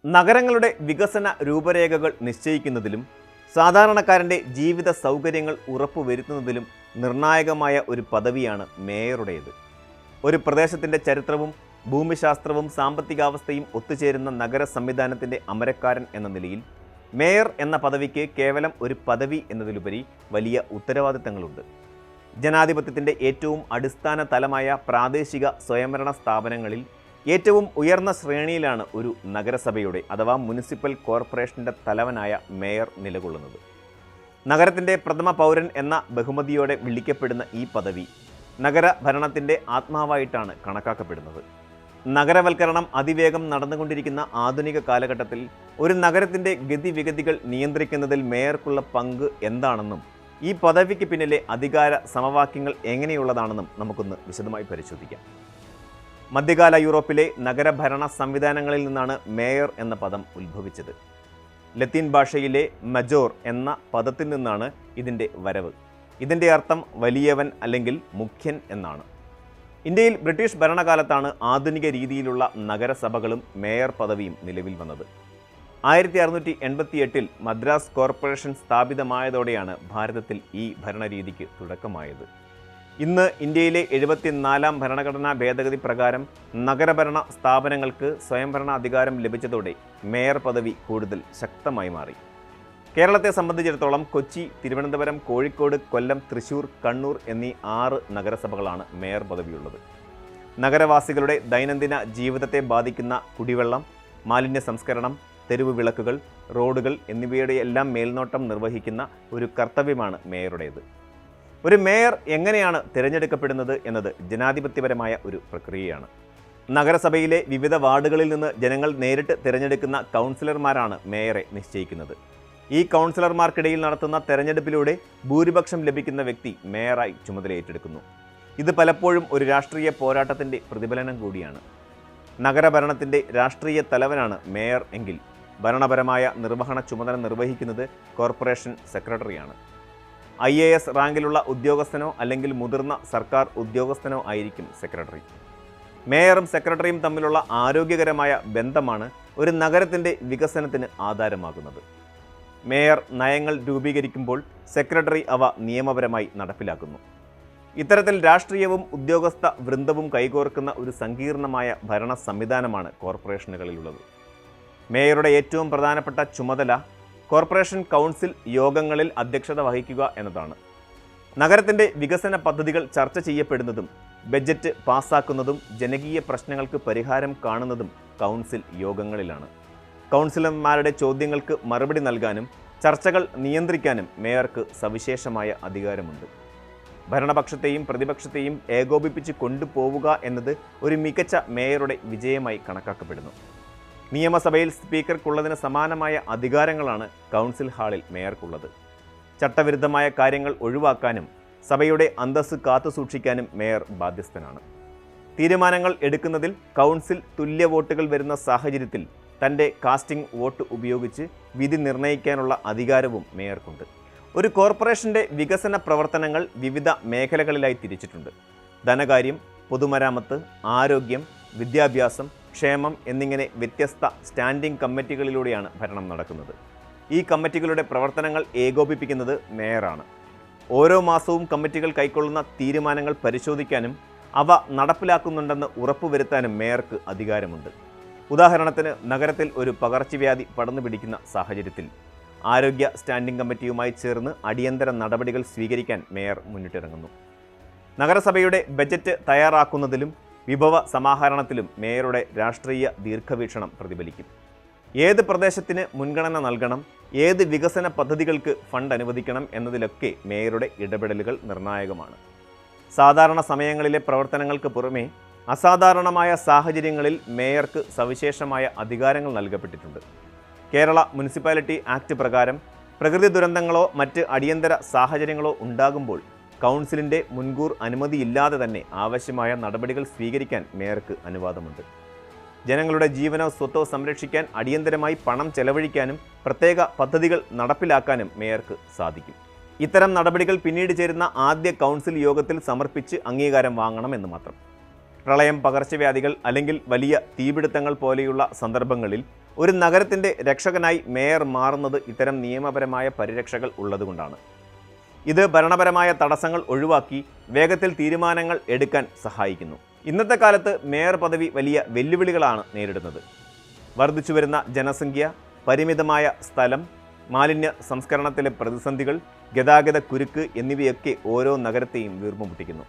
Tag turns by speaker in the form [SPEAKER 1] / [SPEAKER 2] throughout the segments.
[SPEAKER 1] നഗരങ്ങളുടെ വികസന രൂപരേഖകൾ നിശ്ചയിക്കുന്നതിലും സാധാരണക്കാരൻ്റെ ജീവിത സൗകര്യങ്ങൾ ഉറപ്പുവരുത്തുന്നതിലും നിർണായകമായ ഒരു പദവിയാണ് മേയറുടേത്. ഒരു പ്രദേശത്തിൻ്റെ ചരിത്രവും ഭൂമിശാസ്ത്രവും സാമ്പത്തികാവസ്ഥയും ഒത്തുചേരുന്ന നഗര സംവിധാനത്തിൻ്റെ അമരക്കാരൻ എന്ന നിലയിൽ മേയർ എന്ന പദവിക്ക് കേവലം ഒരു പദവി എന്നതിലുപരി വലിയ ഉത്തരവാദിത്തങ്ങളുണ്ട്. ജനാധിപത്യത്തിൻ്റെ ഏറ്റവും അടിസ്ഥാന തലമായ പ്രാദേശിക സ്വയംഭരണ സ്ഥാപനങ്ങളിൽ ഏറ്റവും ഉയർന്ന ശ്രേണിയിലാണ് ഒരു നഗരസഭയുടെ അഥവാ മുനിസിപ്പൽ കോർപ്പറേഷൻ്റെ തലവനായ മേയർ നിലകൊള്ളുന്നത്. നഗരത്തിൻ്റെ പ്രഥമ പൗരൻ എന്ന ബഹുമതിയോടെ വിളിക്കപ്പെടുന്ന ഈ പദവി നഗരഭരണത്തിൻ്റെ ആത്മാവായിട്ടാണ് കണക്കാക്കപ്പെടുന്നത്. നഗരവൽക്കരണം അതിവേഗം നടന്നുകൊണ്ടിരിക്കുന്ന ആധുനിക കാലഘട്ടത്തിൽ ഒരു നഗരത്തിൻ്റെ ഗതിവിഗതികൾ നിയന്ത്രിക്കുന്നതിൽ മേയർക്കുള്ള പങ്ക് എന്താണെന്നും ഈ പദവിക്ക് പിന്നിലെ അധികാര സമവാക്യങ്ങൾ എങ്ങനെയുള്ളതാണെന്നും നമുക്കൊന്ന് വിശദമായി പരിശോധിക്കാം. മധ്യകാല യൂറോപ്പിലെ നഗരഭരണ സംവിധാനങ്ങളിൽ നിന്നാണ് മേയർ എന്ന പദം ഉത്ഭവിച്ചത്. ലത്തീൻ ഭാഷയിലെ മജോർ എന്ന പദത്തിൽ നിന്നാണ് ഇതിൻ്റെ വരവ്. ഇതിൻ്റെ അർത്ഥം വലിയവൻ അല്ലെങ്കിൽ മുഖ്യൻ എന്നാണ്. ഇന്ത്യയിൽ ബ്രിട്ടീഷ് ഭരണകാലത്താണ് ആധുനിക രീതിയിലുള്ള നഗരസഭകളും മേയർ പദവിയും നിലവിൽ വന്നത്. 1688 മദ്രാസ് കോർപ്പറേഷൻ സ്ഥാപിതമായതോടെയാണ് ഭാരതത്തിൽ ഈ ഭരണരീതിക്ക് തുടക്കമായത്. ഇന്ന് ഇന്ത്യയിലെ 74-ാം ഭരണഘടനാ ഭേദഗതി പ്രകാരം നഗരഭരണ സ്ഥാപനങ്ങൾക്ക് സ്വയംഭരണ അധികാരം ലഭിച്ചതോടെ മേയർ പദവി കൂടുതൽ ശക്തമായി മാറി. കേരളത്തെ സംബന്ധിച്ചിടത്തോളം കൊച്ചി, തിരുവനന്തപുരം, കോഴിക്കോട്, കൊല്ലം, തൃശ്ശൂർ, കണ്ണൂർ എന്നീ 6 നഗരസഭകളാണ് മേയർ പദവിയുള്ളത്. നഗരവാസികളുടെ ദൈനംദിന ജീവിതത്തെ ബാധിക്കുന്ന കുടിവെള്ളം, മാലിന്യ സംസ്കരണം, തെരുവ് വിളക്കുകൾ, റോഡുകൾ എന്നിവയുടെ എല്ലാം മേൽനോട്ടം നിർവഹിക്കുന്ന ഒരു കർത്തവ്യമാണ് മേയറുടേത്. ഒരു മേയർ എങ്ങനെയാണ് തിരഞ്ഞെടുക്കപ്പെടുന്നത് എന്നത് ജനാധിപത്യപരമായ ഒരു പ്രക്രിയയാണ്. നഗരസഭയിലെ വിവിധ വാർഡുകളിൽ നിന്ന് ജനങ്ങൾ നേരിട്ട് തിരഞ്ഞെടുക്കുന്ന കൗൺസിലർമാരാണ് മേയറെ നിശ്ചയിക്കുന്നത്. ഈ കൗൺസിലർമാർക്കിടയിൽ നടത്തുന്ന തെരഞ്ഞെടുപ്പിലൂടെ ഭൂരിപക്ഷം ലഭിക്കുന്ന വ്യക്തി മേയറായി ചുമതലയേറ്റെടുക്കുന്നു. ഇത് പലപ്പോഴും ഒരു രാഷ്ട്രീയ പോരാട്ടത്തിൻ്റെ പ്രതിഫലനം കൂടിയാണ്. നഗരഭരണത്തിൻ്റെ രാഷ്ട്രീയ തലവനാണ് മേയർ എങ്കിൽ ഭരണപരമായ നിർവഹണ ചുമതല നിർവഹിക്കുന്നത് കോർപ്പറേഷൻ സെക്രട്ടറിയാണ്. IAS റാങ്കിലുള്ള ഉദ്യോഗസ്ഥനോ അല്ലെങ്കിൽ മുതിർന്ന സർക്കാർ ഉദ്യോഗസ്ഥനോ ആയിരിക്കും സെക്രട്ടറി. മേയറും സെക്രട്ടറിയും തമ്മിലുള്ള ആരോഗ്യകരമായ ബന്ധമാണ് ഒരു നഗരത്തിൻ്റെ വികസനത്തിന് ആധാരമാകുന്നത്. മേയർ നയങ്ങൾ രൂപീകരിക്കുമ്പോൾ സെക്രട്ടറി അവ നിയമപരമായി നടപ്പിലാക്കുന്നു. ഇത്തരത്തിൽ രാഷ്ട്രീയവും ഉദ്യോഗസ്ഥ വൃന്ദവും കൈകോർക്കുന്ന ഒരു സങ്കീർണമായ ഭരണ സംവിധാനമാണ് കോർപ്പറേഷനുകളിലുള്ളത്. മേയറുടെ ഏറ്റവും പ്രധാനപ്പെട്ട ചുമതല കോർപ്പറേഷൻ കൗൺസിൽ യോഗങ്ങളിൽ അധ്യക്ഷത വഹിക്കുക എന്നതാണ്. നഗരത്തിൻ്റെ വികസന പദ്ധതികൾ ചർച്ച ചെയ്യപ്പെടുന്നതും ബജറ്റ് പാസ്സാക്കുന്നതും ജനകീയ പ്രശ്നങ്ങൾക്ക് പരിഹാരം കാണുന്നതും കൗൺസിൽ യോഗങ്ങളിലാണ്. കൗൺസിലർമാരുടെ ചോദ്യങ്ങൾക്ക് മറുപടി നൽകാനും ചർച്ചകൾ നിയന്ത്രിക്കാനും മേയർക്ക് സവിശേഷമായ അധികാരമുണ്ട്. ഭരണപക്ഷത്തെയും പ്രതിപക്ഷത്തെയും ഏകോപിപ്പിച്ച് കൊണ്ടുപോവുക എന്നത് ഒരു മികച്ച മേയറുടെ വിജയമായി കണക്കാക്കപ്പെടുന്നു. നിയമസഭയിൽ സ്പീക്കർക്കുള്ളതിന് സമാനമായ അധികാരങ്ങളാണ് കൗൺസിൽ ഹാളിൽ മേയർക്കുള്ളത്. ചട്ടവിരുദ്ധമായ കാര്യങ്ങൾ ഒഴിവാക്കാനും സഭയുടെ അന്തസ്സ് കാത്തുസൂക്ഷിക്കാനും മേയർ ബാധ്യസ്ഥനാണ്. തീരുമാനങ്ങൾ എടുക്കുന്നതിൽ കൗൺസിൽ തുല്യ വോട്ടുകൾ വരുന്ന സാഹചര്യത്തിൽ തൻ്റെ കാസ്റ്റിംഗ് വോട്ട് ഉപയോഗിച്ച് വിധി നിർണ്ണയിക്കാനുള്ള അധികാരവും മേയർക്കുണ്ട്. ഒരു കോർപ്പറേഷൻ്റെ വികസന പ്രവർത്തനങ്ങൾ വിവിധ മേഖലകളിലായി തിരിച്ചിട്ടുണ്ട്. ധനകാര്യം, പൊതുമരാമത്ത്, ആരോഗ്യം, വിദ്യാഭ്യാസം, ക്ഷേമം എന്നിങ്ങനെ വ്യത്യസ്ത സ്റ്റാൻഡിംഗ് കമ്മിറ്റികളിലൂടെയാണ് ഭരണം നടക്കുന്നത്. ഈ കമ്മിറ്റികളുടെ പ്രവർത്തനങ്ങൾ ഏകോപിപ്പിക്കുന്നത് മേയറാണ്. ഓരോ മാസവും കമ്മിറ്റികൾ കൈക്കൊള്ളുന്ന തീരുമാനങ്ങൾ പരിശോധിക്കാനും അവ നടപ്പിലാക്കുന്നുണ്ടെന്ന് ഉറപ്പുവരുത്താനും മേയർക്ക് അധികാരമുണ്ട്. ഉദാഹരണത്തിന്, നഗരത്തിൽ ഒരു പകർച്ചവ്യാധി പടർന്നു പിടിക്കുന്ന സാഹചര്യത്തിൽ ആരോഗ്യ സ്റ്റാൻഡിംഗ് കമ്മിറ്റിയുമായി ചേർന്ന് അടിയന്തര നടപടികൾ സ്വീകരിക്കാൻ മേയർ മുന്നിട്ടിറങ്ങുന്നു. നഗരസഭയുടെ ബജറ്റ് തയ്യാറാക്കുന്നതിലും വിഭവ സമാഹരണത്തിലും മേയറുടെ രാഷ്ട്രീയ ദീർഘവീക്ഷണം പ്രതിഫലിക്കും. ഏത് പ്രദേശത്തിന് മുൻഗണന നൽകണം, ഏത് വികസന പദ്ധതികൾക്ക് ഫണ്ട് അനുവദിക്കണം എന്നതിലൊക്കെ മേയറുടെ ഇടപെടലുകൾ നിർണായകമാണ്. സാധാരണ സമയങ്ങളിലെ പ്രവർത്തനങ്ങൾക്ക് പുറമെ അസാധാരണമായ സാഹചര്യങ്ങളിൽ മേയർക്ക് സവിശേഷമായ അധികാരങ്ങൾ നൽകപ്പെട്ടിട്ടുണ്ട്. കേരള മുനിസിപ്പാലിറ്റി ആക്ട് പ്രകാരം പ്രകൃതി ദുരന്തങ്ങളോ മറ്റ് അടിയന്തര സാഹചര്യങ്ങളോ ഉണ്ടാകുമ്പോൾ കൗൺസിലിൻ്റെ മുൻകൂർ അനുമതിയില്ലാതെ തന്നെ ആവശ്യമായ നടപടികൾ സ്വീകരിക്കാൻ മേയർക്ക് അനുവാദമുണ്ട്. ജനങ്ങളുടെ ജീവനോ സ്വത്തോ സംരക്ഷിക്കാൻ അടിയന്തരമായി പണം ചെലവഴിക്കാനും പ്രത്യേക പദ്ധതികൾ നടപ്പിലാക്കാനും മേയർക്ക് സാധിക്കും. ഇത്തരം നടപടികൾ പിന്നീട് ചേരുന്ന ആദ്യ കൗൺസിൽ യോഗത്തിൽ സമർപ്പിച്ച് അംഗീകാരം വാങ്ങണമെന്ന് മാത്രം. പ്രളയം, പകർച്ചവ്യാധികൾ അല്ലെങ്കിൽ വലിയ തീപിടുത്തങ്ങൾ പോലെയുള്ള സന്ദർഭങ്ങളിൽ ഒരു നഗരത്തിൻ്റെ രക്ഷകനായി മേയർ മാറുന്നത് ഇത്തരം നിയമപരമായ പരിരക്ഷകൾ ഉള്ളതുകൊണ്ടാണ്. ഇത് ഭരണപരമായ തടസ്സങ്ങൾ ഒഴിവാക്കി വേഗത്തിൽ തീരുമാനങ്ങൾ എടുക്കാൻ സഹായിക്കുന്നു. ഇന്നത്തെ കാലത്ത് മേയർ പദവി വലിയ വെല്ലുവിളികളാണ് നേരിടുന്നത്. വർദ്ധിച്ചുവരുന്ന ജനസംഖ്യ, പരിമിതമായ സ്ഥലം, മാലിന്യ സംസ്കരണത്തിലെ പ്രതിസന്ധികൾ, ഗതാഗത കുരുക്ക് എന്നിവയൊക്കെ ഓരോ നഗരത്തെയും വീർപ്പുമുട്ടിക്കുന്നു.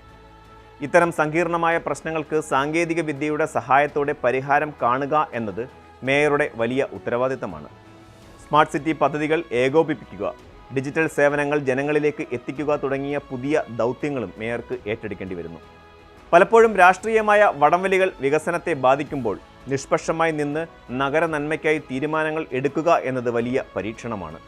[SPEAKER 1] ഇത്തരം സങ്കീർണമായ പ്രശ്നങ്ങൾക്ക് സാങ്കേതിക വിദ്യയുടെ സഹായത്തോടെ പരിഹാരം കാണുക എന്നത് മേയറുടെ വലിയ ഉത്തരവാദിത്തമാണ്. സ്മാർട്ട് സിറ്റി പദ്ധതികൾ ഏകോപിപ്പിക്കുക, ഡിജിറ്റൽ സേവനങ്ങൾ ജനങ്ങളിലേക്ക് എത്തിക്കുക തുടങ്ങിയ പുതിയ ദൗത്യങ്ങളും മേയർക്ക് ഏറ്റെടുക്കേണ്ടി വരുന്നു. പലപ്പോഴും രാഷ്ട്രീയമായ വടംവലികൾ വികസനത്തെ ബാധിക്കുമ്പോൾ നിഷ്പക്ഷമായി നിന്ന് നഗര നന്മയ്ക്കായി തീരുമാനങ്ങൾ എടുക്കുക എന്നത് വലിയ പരീക്ഷണമാണ്.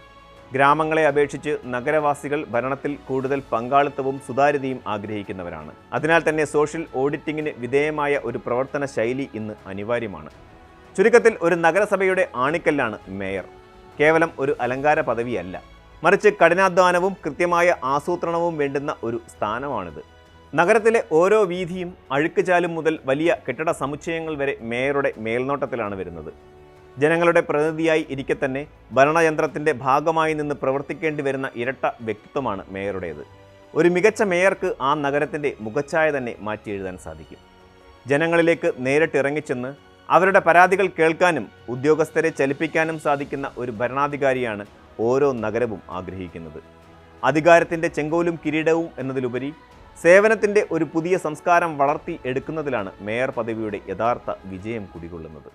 [SPEAKER 1] ഗ്രാമങ്ങളെ അപേക്ഷിച്ച് നഗരവാസികൾ ഭരണത്തിൽ കൂടുതൽ പങ്കാളിത്തവും സുതാര്യതയും ആഗ്രഹിക്കുന്നവരാണ്. അതിനാൽ തന്നെ സോഷ്യൽ ഓഡിറ്റിങ്ങിന് വിധേയമായ ഒരു പ്രവർത്തന ശൈലി ഇന്ന് അനിവാര്യമാണ്. ചുരുക്കത്തിൽ ഒരു നഗരസഭയുടെ ആണിക്കല്ലാണ് മേയർ. കേവലം ഒരു അലങ്കാര പദവിയല്ല, മറിച്ച് കഠിനാധ്വാനവും കൃത്യമായ ആസൂത്രണവും വേണ്ടുന്ന ഒരു സ്ഥാനമാണിത്. നഗരത്തിലെ ഓരോ വീഥിയും അഴുക്കുചാലും മുതൽ വലിയ കെട്ടിട സമുച്ചയങ്ങൾ വരെ മേയറുടെ മേൽനോട്ടത്തിലാണ് വരുന്നത്. ജനങ്ങളുടെ പ്രതിനിധിയായി ഇരിക്കെ തന്നെ ഭരണയന്ത്രത്തിൻ്റെ ഭാഗമായി നിന്ന് പ്രവർത്തിക്കേണ്ടി വരുന്ന ഇരട്ട വ്യക്തിത്വമാണ് മേയറുടേത്. ഒരു മികച്ച മേയർക്ക് ആ നഗരത്തിൻ്റെ മുഖച്ഛായ തന്നെ മാറ്റി എഴുതാൻ സാധിക്കും. ജനങ്ങളിലേക്ക് നേരിട്ടിറങ്ങിച്ചെന്ന് അവരുടെ പരാതികൾ കേൾക്കാനും ഉദ്യോഗസ്ഥരെ ചലിപ്പിക്കാനും സാധിക്കുന്ന ഒരു ഭരണാധികാരിയാണ് ഓരോ നഗരവും ആഗ്രഹിക്കുന്നത്. അധികാരത്തിൻ്റെ ചെങ്കോലും കിരീടവും എന്നതിലുപരി സേവനത്തിൻ്റെ ഒരു പുതിയ സംസ്കാരം വളർത്തി എടുക്കുന്നതിലാണ് മേയർ പദവിയുടെ യഥാർത്ഥ വിജയം കുടികൊള്ളുന്നത്.